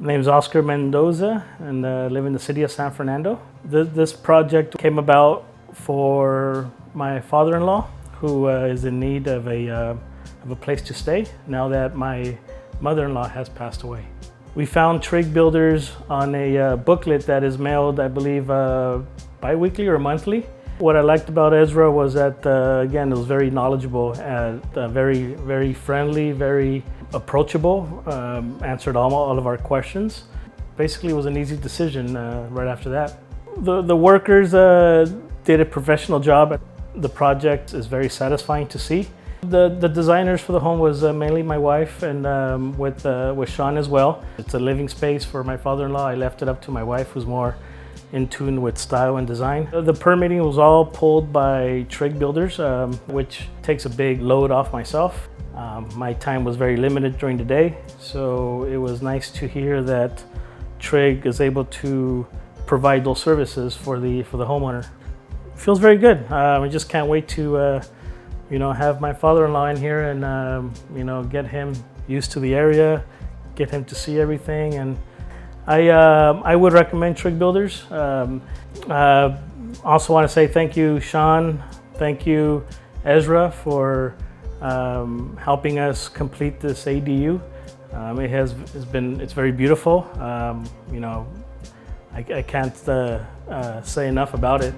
My name is Oscar Mendoza, and I live in the city of San Fernando. This project came about for my father-in-law, who is in need of a place to stay now that my mother-in-law has passed away. We found trig builders on a booklet that is mailed, I believe, bi-weekly or monthly. What I liked about Ezra was that, again, it was very knowledgeable and very, very friendly, very approachable, answered all of our questions. Basically, it was an easy decision right after that. The workers did a professional job. The project is very satisfying to see. The designers for the home was mainly my wife and with Sean as well. It's a living space for my father-in-law. I left it up to my wife, who's more in tune with style and design. The permitting was all pulled by trig builders, which takes a big load off myself. My time was very limited during the day, so it was nice to hear that trig is able to provide those services for the homeowner. It feels very good. I just can't wait to have my father-in-law in here and get him used to the area, get him to see everything. And I would recommend trig builders. Also want to say thank you, Sean. Thank you, Ezra, for helping us complete this ADU. It's very beautiful. I can't say enough about it.